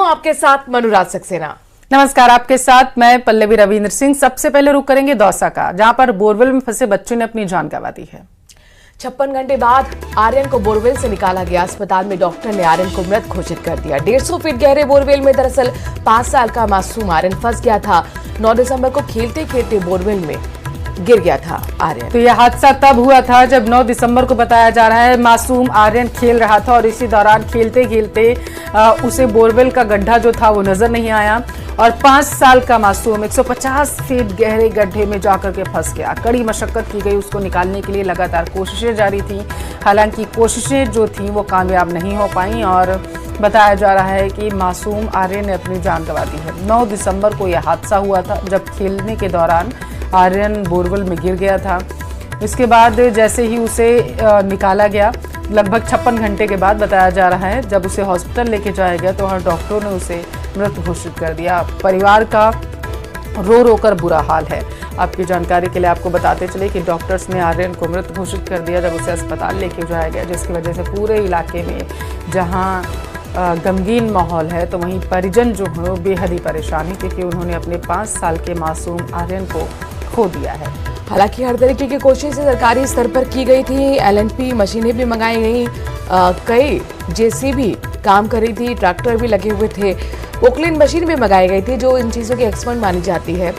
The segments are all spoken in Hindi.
हूं आपके साथ मनुराज सक्सेना। नमस्कार, आपके साथ मैं पल्लवी रविंद्र सिंह। सबसे पहले रुक करेंगे दौसा का, जहां पर बोरवेल में फंसे बच्चों ने अपनी जान गंवा दी है। 56 घंटे बाद आर्यन को बोरवेल से निकाला गया। अस्पताल में डॉक्टर ने आर्यन को मृत घोषित कर दिया। 150 फीट गहरे बोरवेल में दरअसल 5 साल का मासूम आर्यन फंस गया था। 9 दिसंबर को खेलते खेलते बोरवेल में गिर गया था आर्यन। तो यह हादसा तब हुआ था जब 9 दिसंबर को बताया जा रहा है मासूम आर्यन खेल रहा था और इसी दौरान खेलते खेलते उसे बोरवेल का गड्ढा जो था वो नजर नहीं आया और 5 साल का मासूम 150 फीट गहरे गड्ढे में जाकर के फंस गया। कड़ी मशक्कत की गई उसको निकालने के लिए, लगातार कोशिशें जारी थी। हालांकि कोशिशें जो थी वो कामयाब नहीं हो पाई और बताया जा रहा है कि मासूम आर्यन ने अपनी जान गंवा दी है। 9 दिसंबर को यह हादसा हुआ था जब खेलने के दौरान आर्यन बोरवेल में गिर गया था। इसके बाद जैसे ही उसे निकाला गया, लगभग 56 घंटे के बाद बताया जा रहा है, जब उसे हॉस्पिटल लेके जाया गया तो वहाँ डॉक्टरों ने उसे मृत घोषित कर दिया। परिवार का रो रो कर बुरा हाल है। आपकी जानकारी के लिए आपको बताते चले कि डॉक्टर्स ने आर्यन को मृत घोषित कर दिया जब उसे अस्पताल लेके जाया गया, जिसकी वजह से पूरे इलाके में जहाँ गमगीन माहौल है तो वहीं परिजन जो है वो बेहद ही परेशान है, क्योंकि उन्होंने अपने 5 साल के मासूम आर्यन को खो दिया है। हालांकि हर तरीके की कोशिशें सरकारी स्तर पर की गई थी। एलएनपी मशीनें भी मंगाई गई, कई जेसीबी काम कर रही थी, ट्रैक्टर भी लगे हुए थे, पोकलिन मशीन भी मंगाई गई थी जो इन चीज़ों की एक्सपर्ट मानी जाती है।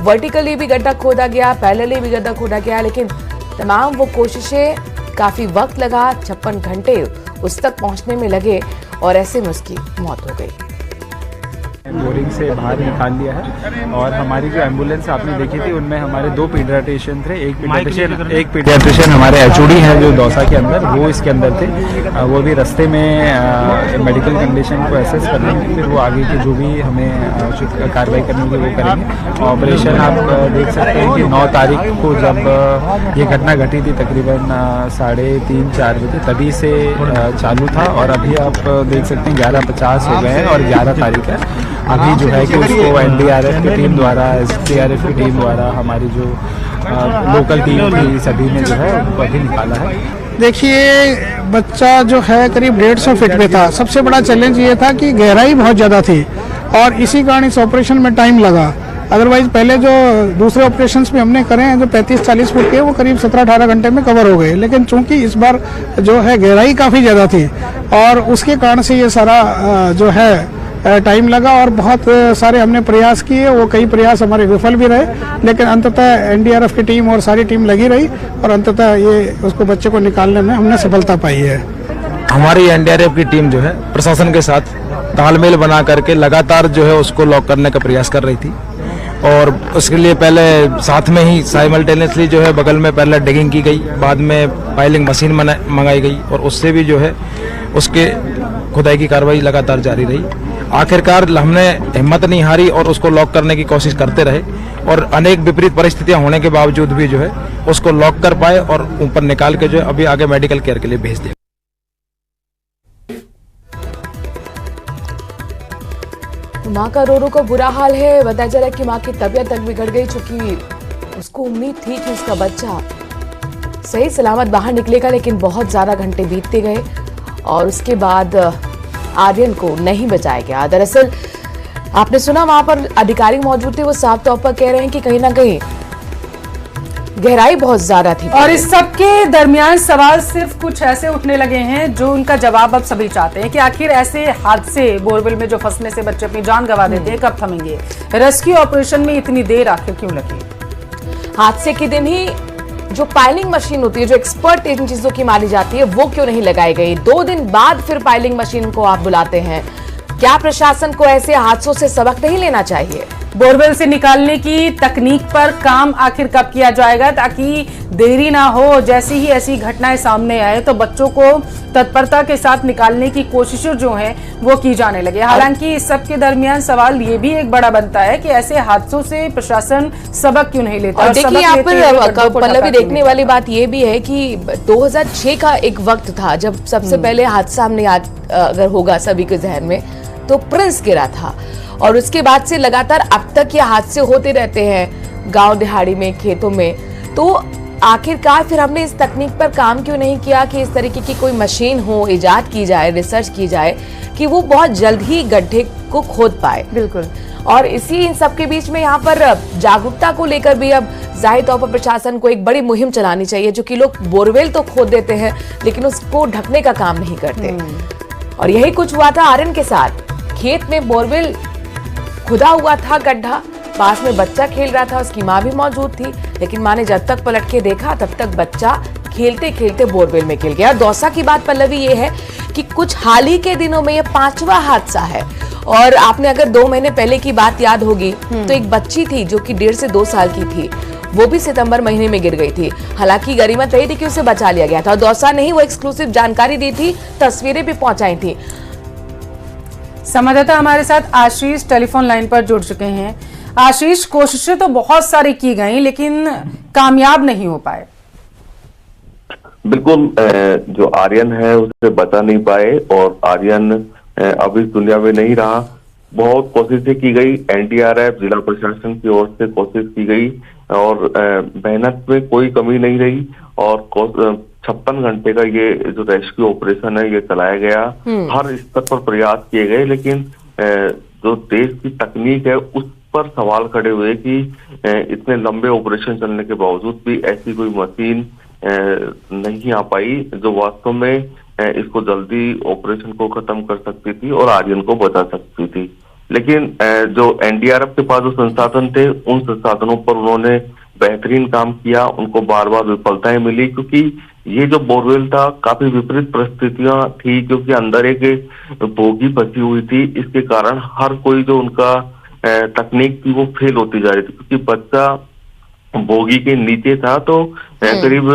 वर्टिकली भी गड्ढा खोदा गया, पैरेलली भी गड्ढा खोदा गया, लेकिन तमाम वो कोशिशें काफ़ी वक्त लगा, 56 घंटे उस तक पहुँचने में लगे और ऐसे में उसकी मौत हो गई। बोरिंग से बाहर निकाल लिया है और हमारी जो एम्बुलेंस आपने देखी थी उनमें हमारे 2 पीडियाट्रिशियन थे। एक पीडियाट्रिशियन हमारे एचओडी हैं जो दौसा के अंदर, वो इसके अंदर थे। वो भी रास्ते में मेडिकल कंडीशन को एसेस कर लेंगे, फिर वो आगे की जो भी हमें उचित कार्रवाई करनी होगी वो करेंगे। ऑपरेशन आप देख सकते हैं कि 9 तारीख को जब ये घटना घटी थी तकरीबन 3:30-4 बजे, तभी से चालू था और अभी आप देख सकते हैं 11:50 हो गए हैं और 11 तारीख है। अभी जो है कि उसको एनडीआरएफ की टीम द्वारा, एसडीआरएफ की टीम द्वारा, हमारी जो लोकल टीम थी, सभी ने जो है उनको अभी निकाला है। देखिए, बच्चा जो है करीब 150 फीट पे था। सबसे बड़ा चैलेंज ये था कि गहराई बहुत ज़्यादा थी और इसी कारण इस ऑपरेशन में टाइम लगा। अदरवाइज पहले जो दूसरे ऑपरेशंस भी हमने करे हैं जो 35-40 फुट के, वो करीब 17-18 घंटे में कवर हो गए, लेकिन चूंकि इस बार जो है गहराई काफ़ी ज़्यादा थी और उसके कारण से ये सारा जो है टाइम लगा और बहुत सारे हमने प्रयास किए। वो कई प्रयास हमारे विफल भी रहे, लेकिन अंततः एनडीआरएफ की टीम और सारी टीम लगी रही और अंततः ये उसको बच्चे को निकालने में हमने सफलता पाई है। हमारी एनडीआरएफ की टीम जो है प्रशासन के साथ तालमेल बना करके लगातार जो है उसको लॉक करने का प्रयास कर रही थी और उसके लिए पहले साथ में ही साइमल्टेनियसली जो है बगल में पहले डिगिंग की गई, बाद में पाइलिंग मशीन मंगाई गई और उससे भी जो है उसके खुदाई की कार्रवाई लगातार जारी रही। आखिरकार हमने हिम्मत नहीं हारी और उसको लॉक करने की कोशिश करते रहे और अनेक विपरीत परिस्थितियां होने के बावजूद भी जो है उसको लॉक कर पाए और ऊपर निकाल के जो है अभी आगे मेडिकल केयर के लिए भेज दिया। माँ का रो रो का बुरा हाल है। बताया जा रहा है कि माँ की तबीयत तक बिगड़ गई, चूंकि उसको उम्मीद थी कि उसका बच्चा सही सलामत बाहर निकलेगा, लेकिन बहुत ज्यादा घंटे बीतते गए और उसके बाद आर्यन को नहीं बचाया गया। दरअसल आपने सुना वहां पर अधिकारी मौजूद थे, वो साफ तौर पर कह रहे हैं कि कहीं ना कहीं गहराई बहुत ज्यादा थी और इस सब के दरमियान सवाल सिर्फ कुछ ऐसे उठने लगे हैं जो उनका जवाब अब सभी चाहते हैं कि आखिर ऐसे हादसे बोरवेल में जो फंसने से बच्चे अपनी जान गंवा देते हैं कब थमेंगे? रेस्क्यू ऑपरेशन में इतनी देर आखिर क्यों लगी? हादसे के दिन ही जो पाइलिंग मशीन होती है, जो एक्सपर्ट इन चीजों की मानी जाती है, वो क्यों नहीं लगाई गई? 2 दिन बाद फिर पाइलिंग मशीन को आप बुलाते हैं। क्या प्रशासन को ऐसे हादसों से सबक नहीं लेना चाहिए? बोरवेल से निकालने की तकनीक पर काम आखिर कब किया जाएगा ताकि देरी ना हो? जैसी ही ऐसी घटनाएं सामने आए तो बच्चों को तत्परता के साथ निकालने की कोशिशें जो हैं वो की जाने लगे। हालांकि इस सब के दरमियान सवाल ये भी एक बड़ा बनता है कि ऐसे हादसों से प्रशासन सबक क्यों नहीं लेता? और देखिए, यहाँ पर पल्लवी देखने वाली बात ये भी है कि 2006 का एक वक्त था जब सबसे पहले हादसा हमने याद अगर होगा सभी के जहन में तो प्रिंस गिरा था और उसके बाद से लगातार अब तक ये हादसे होते रहते हैं गांव दिहाड़ी में, खेतों में। तो आखिरकार फिर हमने इस तकनीक पर काम क्यों नहीं किया कि इस तरीके की कोई मशीन हो, इजाद की जाए, रिसर्च की जाए कि वो बहुत जल्द ही गड्ढे को खोद पाए। बिल्कुल। और इसी इन सब के बीच में यहाँ पर जागरूकता को लेकर भी अब जाहिर तौर पर प्रशासन को एक बड़ी मुहिम चलानी चाहिए, जो कि लोग बोरवेल तो खोद देते हैं लेकिन उसको ढकने का काम नहीं करते। और यही कुछ हुआ था आर्यन के साथ। खेत में बोरवेल खुदा हुआ था गड्ढा, पास में बच्चा खेल रहा था, उसकी माँ भी मौजूद थी, लेकिन माँ ने जब तक पलट के देखा तब तक बच्चा खेलते खेलते बोरवेल में गिर गया। दौसा की बात पल्लवी ये है कि कुछ हाल ही के दिनों में ये 5वां हादसा है। और आपने अगर 2 महीने पहले की बात याद होगी तो एक बच्ची थी जो कि 1.5 से 2 साल की थी, वो भी सितंबर महीने में गिर गई थी। हालांकि गनीमत रही थी कि उसे बचा लिया गया था। और दौसा ने ही वो एक्सक्लूसिव जानकारी दी थी, तस्वीरें भी पहुंचाई थी। संवाददाता हमारे साथ आशीष टेलीफोन लाइन पर जुड़ चुके हैं। आशीष, कोशिशें तो बहुत सारी की गई लेकिन कामयाब नहीं हो पाए। बिल्कुल, जो आर्यन है उसे बचा नहीं पाए और आर्यन अब इस दुनिया में नहीं रहा। बहुत कोशिशें की गई, एनडीआरएफ जिला प्रशासन की ओर से कोशिश की गई और मेहनत में कोई कमी नहीं रही और 56 घंटे का ये जो रेस्क्यू ऑपरेशन है ये चलाया गया। हर स्तर पर प्रयास किए गए, लेकिन जो देश की तकनीक है उस पर सवाल खड़े हुए कि इतने लंबे ऑपरेशन चलने के बावजूद भी ऐसी कोई मशीन नहीं आ पाई जो वास्तव में इसको जल्दी ऑपरेशन को खत्म कर सकती थी और आर्यन को बचा सकती थी। लेकिन जो एनडीआरएफ के पास जो संसाधन थे उन संसाधनों पर उन्होंने बेहतरीन काम किया। उनको बार बार विफलताएं मिली क्योंकि ये जो बोरवेल था काफी विपरीत परिस्थितियां थी, क्योंकि अंदर एक बोगी फंसी हुई थी। इसके कारण हर कोई जो उनका तकनीक थी वो फेल होती जा रही थी, क्योंकि बच्चा बोगी के नीचे था तो करीब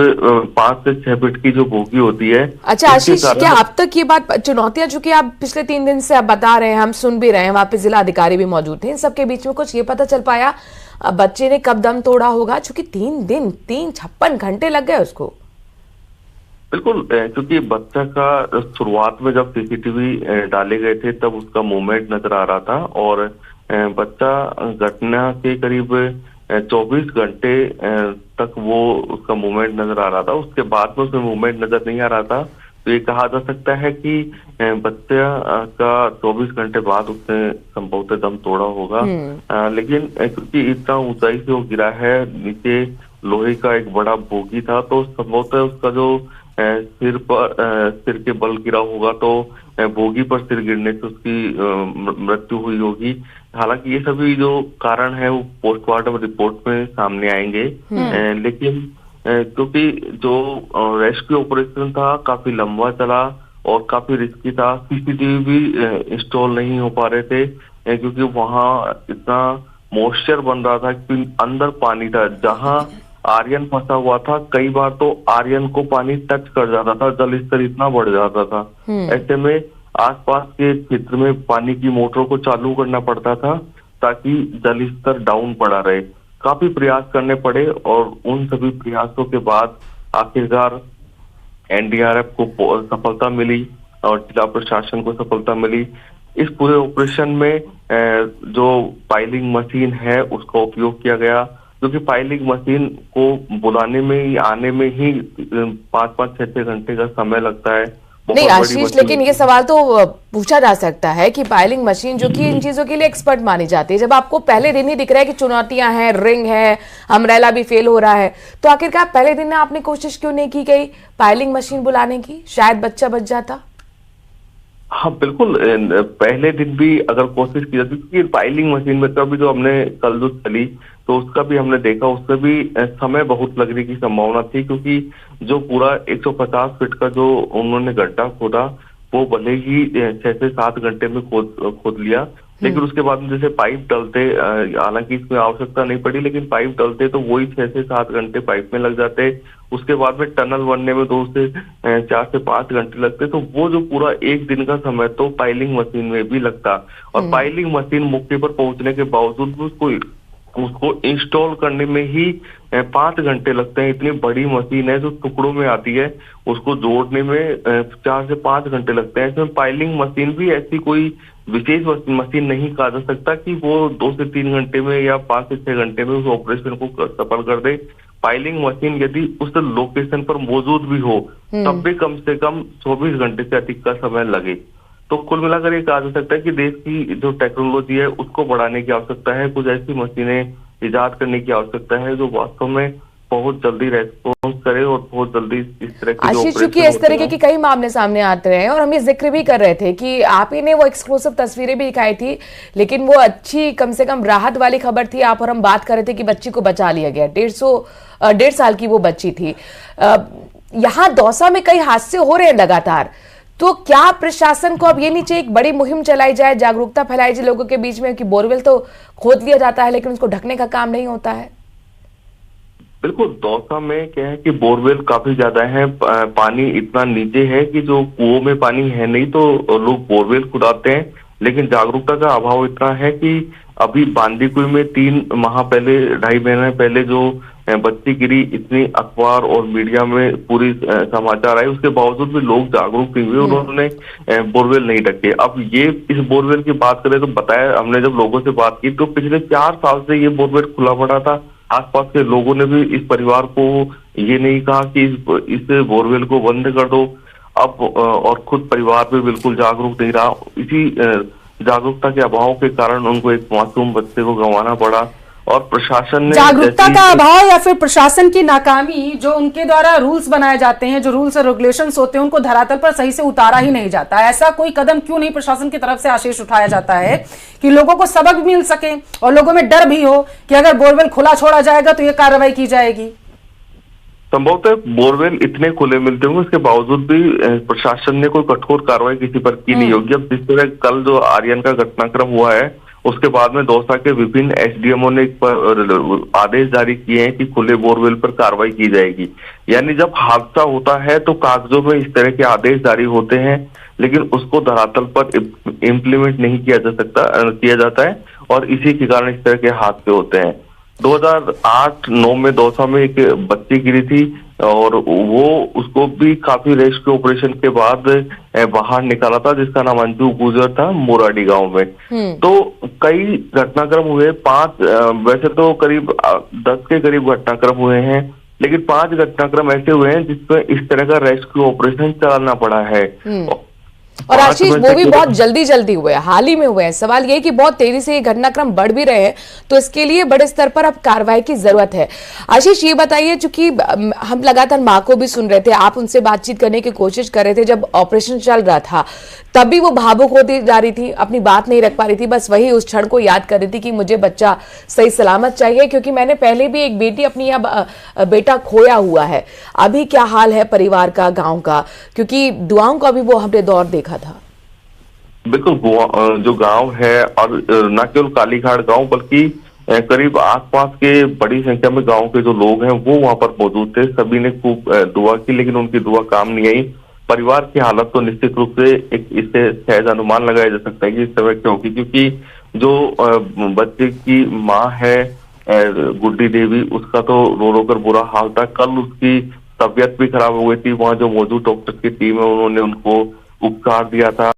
5 से 6 फीट की जो बोगी होती है। अच्छा आशीष, क्या अब तक ये बात चुनौतियां चूंकि आप पिछले 3 दिन से आप बता रहे हैं, हम सुन भी रहे हैं, वहां पे जिला अधिकारी भी मौजूद थे, इन सबके बीच में कुछ ये पता चल पाया बच्चे ने कब दम तोड़ा होगा? चूंकि 56 घंटे लग गए उसको। बिल्कुल, क्योंकि बच्चा का शुरुआत में जब सीसीटीवी डाले गए थे तब उसका मूवमेंट नजर आ रहा था और बच्चा घटना के करीब 24 घंटे तक वो उसका मूवमेंट नजर आ रहा था। उसके बाद में उसमें मूवमेंट नजर नहीं आ रहा था, तो ये कहा जा सकता है कि बच्चा का 24 घंटे बाद उसने संभवतः दम तोड़ा होगा। लेकिन क्योंकि इतना ऊंचाई से वो गिरा है, नीचे लोहे का एक बड़ा बोगी था, तो संभवतः उसका जो सिर के बल गिरा होगा, तो बोगी पर सिर गिरने से उसकी मृत्यु हुई होगी। हालांकि ये सभी जो कारण है वो पोस्टमार्टम रिपोर्ट में सामने आएंगे। लेकिन क्योंकि जो रेस्क्यू ऑपरेशन था काफी लंबा चला और काफी रिस्की था, सीसीटीवी भी इंस्टॉल नहीं हो पा रहे थे क्योंकि वहां इतना मॉइस्चर बन रहा था कि अंदर पानी था। जहां आर्यन फंसा हुआ था, कई बार तो आर्यन को पानी टच कर जाता था, जल स्तर इतना बढ़ जाता था। ऐसे में आसपास के क्षेत्र में पानी की मोटरों को चालू करना पड़ता था ताकि जल स्तर डाउन पड़ा रहे। काफी प्रयास करने पड़े और उन सभी प्रयासों के बाद आखिरकार एनडीआरएफ को सफलता मिली और जिला प्रशासन को सफलता मिली। इस पूरे ऑपरेशन में जो पाइलिंग मशीन है उसका उपयोग किया गया, क्योंकि पाइलिंग मशीन को बुलाने में ही आने में ही 5-5, 6-6 घंटे का समय लगता है। नहीं आशीष, लेकिन ये सवाल तो पूछा जा सकता है कि पाइलिंग मशीन जो कि इन चीजों के लिए एक्सपर्ट मानी जाती है, जब आपको पहले दिन ही दिख रहा है कि चुनौतियां हैं, रिंग है, अम्ब्रेला भी फेल हो रहा है, तो आखिरकार पहले दिन आपने कोशिश क्यों नहीं की गई पाइलिंग मशीन बुलाने की? शायद बच्चा बच जाता। हाँ बिल्कुल, पहले दिन भी अगर कोशिश की जाती, क्योंकि पाइलिंग मशीन में कभी जो हमने कल जो चली तो उसका भी हमने देखा, उससे भी समय बहुत लगने की संभावना थी, क्योंकि जो पूरा 150 फीट का जो उन्होंने गड्ढा खोदा वो भले ही 6 से 7 घंटे में खोद लिया, लेकिन उसके बाद में जैसे पाइप डलते, हालांकि इसमें आवश्यकता नहीं पड़ी, लेकिन पाइप डलते तो वही 6 से 7 घंटे पाइप में लग जाते। उसके बाद में टनल बनने में 2 से 4 से 5 घंटे लगते, तो वो जो पूरा एक दिन का समय तो पाइलिंग मशीन में भी लगता। और पाइलिंग मशीन मौके पर पहुंचने के बावजूद भी उसको इंस्टॉल करने में ही 5 घंटे लगते हैं। इतनी बड़ी मशीन है जो टुकड़ों में आती है, उसको जोड़ने में 4 से 5 घंटे लगते हैं। इसमें पाइलिंग मशीन भी ऐसी कोई विशेष मशीन नहीं कहा जा सकता कि वो 2 से 3 घंटे में या 5 से 6 घंटे में उस ऑपरेशन को सफल कर दे। फाइलिंग मशीन यदि उस लोकेशन पर मौजूद भी हो तब भी कम से कम 24 घंटे से अधिक का समय लगे। तो कुल मिलाकर ये कहा जा सकता है कि देश की जो टेक्नोलॉजी है उसको बढ़ाने की आवश्यकता है, कुछ ऐसी मशीनें इजाद करने की आवश्यकता है जो वास्तव में बहुत जल्दी रेस्पॉन्स करे और बहुत जल्दी इस तरह के आशीष, चूंकि इस तरीके के कई मामले सामने आते रहे और हम ये जिक्र भी कर रहे थे कि आप ही ने वो एक्सक्लूसिव तस्वीरें भी दिखाई थी, लेकिन वो अच्छी कम से कम राहत वाली खबर थी। आप और हम बात कर रहे थे कि बच्ची को बचा लिया गया, 1.5 साल की वो बच्ची थी। यहाँ दौसा में कई हादसे हो रहे हैं लगातार, तो क्या प्रशासन को अब ये नहीं चाहिए एक बड़ी मुहिम चलाई जाए, जागरूकता फैलाई जाए लोगों के बीच में कि बोरवेल तो खोद लिया जाता है लेकिन उसको ढकने का काम नहीं होता है? बिल्कुल, दौसा में क्या है कि बोरवेल काफी ज्यादा है, पानी इतना नीचे है कि जो कुओं में पानी है नहीं तो लोग बोरवेल खुदाते हैं, लेकिन जागरूकता का अभाव इतना है कि अभी बांदीकुई में 3 माह पहले, 2.5 महीने पहले जो बच्ची गिरी, इतनी अखबार और मीडिया में पूरी समाचार आए, उसके बावजूद भी लोग जागरूक नहीं हुए, उन्होंने बोरवेल नहीं ढके। अब ये इस बोरवेल की बात करें तो बताया हमने, जब लोगों से बात की तो पिछले 4 साल से ये बोरवेल खुला पड़ा था। आसपास के लोगों ने भी इस परिवार को ये नहीं कहा कि इस बोरवेल को बंद कर दो। अब और खुद परिवार भी बिल्कुल जागरूक नहीं रहा। इसी जागरूकता के अभाव के कारण उनको एक मासूम बच्चे को गंवाना पड़ा और प्रशासन ने जागरूकता का अभाव या फिर प्रशासन की नाकामी, जो उनके द्वारा रूल्स बनाए जाते हैं, जो रूल्स और रेगुलेशंस होते हैं, उनको धरातल पर सही से उतारा ही नहीं जाता। ऐसा कोई कदम क्यों नहीं प्रशासन की तरफ से आशीष उठाया जाता है कि लोगों को सबक मिल सके और लोगों में डर भी हो कि अगर बोरवेल खुला छोड़ा जाएगा तो ये कार्रवाई की जाएगी? संभवतः बोरवेल इतने खुले मिलते होंगे, उसके बावजूद भी प्रशासन ने कोई कठोर कार्रवाई किसी पर की नहीं होगी। अब जिस तरह कल जो आर्यन का घटनाक्रम हुआ है उसके बाद में दौसा के विभिन्न एसडीएमओ ने आदेश जारी किए हैं कि खुले बोरवेल पर कार्रवाई की जाएगी। यानी जब हादसा होता है तो कागजों में इस तरह के आदेश जारी होते हैं, लेकिन उसको धरातल पर इम्प्लीमेंट नहीं किया जाता है और इसी के कारण इस तरह के हादसे होते हैं। 2008-9 में दौसा में एक बच्ची गिरी थी और वो उसको भी काफी रेस्क्यू ऑपरेशन के बाद बाहर निकाला था, जिसका नाम अंजू गुजर था, मोराडी गांव में। तो कई घटनाक्रम हुए, 5 वैसे तो करीब 10 के करीब घटनाक्रम हुए हैं, लेकिन 5 घटनाक्रम ऐसे हुए हैं जिसमें इस तरह का रेस्क्यू ऑपरेशन चलाना पड़ा है। और आशीष, वो भी बहुत जल्दी हुए, हाल ही में हुए हैं। सवाल ये कि बहुत तेजी से ये घटनाक्रम बढ़ भी रहे हैं, तो इसके लिए बड़े स्तर पर अब कार्रवाई की जरूरत है। आशीष, ये बताइए, चूंकि हम लगातार माँ को भी सुन रहे थे, आप उनसे बातचीत करने की कोशिश कर रहे थे, जब ऑपरेशन चल रहा था तब भी वो भावुक होती जा रही थी, अपनी बात नहीं रख पा रही थी, बस वही उस क्षण को याद कर रही थी कि मुझे बच्चा सही सलामत चाहिए, क्योंकि मैंने पहले भी एक बेटी अपनी अब बेटा खोया हुआ है। अभी क्या हाल है परिवार का, गाँव का, क्योंकि दुआओं का भी वो हमने दौर देखा था। बिल्कुल, जो गांव है और न केवल कालीघाट गांव बल्कि करीब आसपास के बड़ी संख्या में गांव के जो लोग हैं वो वहां पर मौजूद थे। सभी ने खूब दुआ की, लेकिन उनकी दुआ काम नहीं आई। परिवार की हालत तो निश्चित रूप से इससे सहज अनुमान लगाया जा सकता है कि इस समय क्या होगी, क्योंकि जो बच्चे की माँ है गुड्डी देवी, उसका तो रो रो कर बुरा हाल था। कल उसकी तबीयत भी खराब हो गई थी। वहां जो मौजूद डॉक्टर की टीम है उन्होंने उनको उपचार दिया था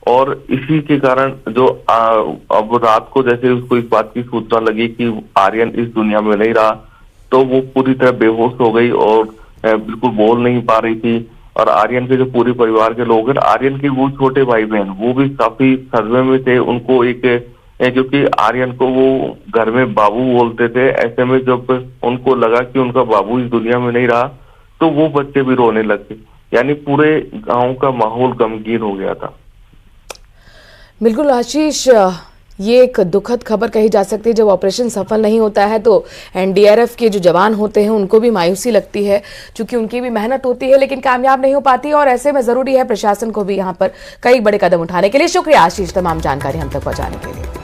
और इसी के कारण जो अब रात को जैसे उसको इस बात की सूचना लगी कि आर्यन इस दुनिया में नहीं रहा, तो वो पूरी तरह बेहोश हो गई और बिल्कुल बोल नहीं पा रही थी। और आर्यन के जो पूरे परिवार के लोग हैं, आर्यन के वो छोटे भाई बहन, वो भी काफी सदमे में थे। उनको क्योंकि आर्यन को वो घर में बाबू बोलते थे, ऐसे में जब उनको लगा कि उनका बाबू इस दुनिया में नहीं रहा तो वो बच्चे भी रोने लगे। यानी पूरे गांव का माहौल गमगीन हो गया था। बिल्कुल आशीष, ये एक दुखद खबर कही जा सकती है। जब ऑपरेशन सफल नहीं होता है तो एनडीआरएफ के जो जवान होते हैं उनको भी मायूसी लगती है, क्योंकि उनकी भी मेहनत होती है लेकिन कामयाब नहीं हो पाती, और ऐसे में जरूरी है प्रशासन को भी यहाँ पर कई बड़े कदम उठाने के लिए। शुक्रिया आशीष, तमाम जानकारी हम तक पहुंचाने के लिए।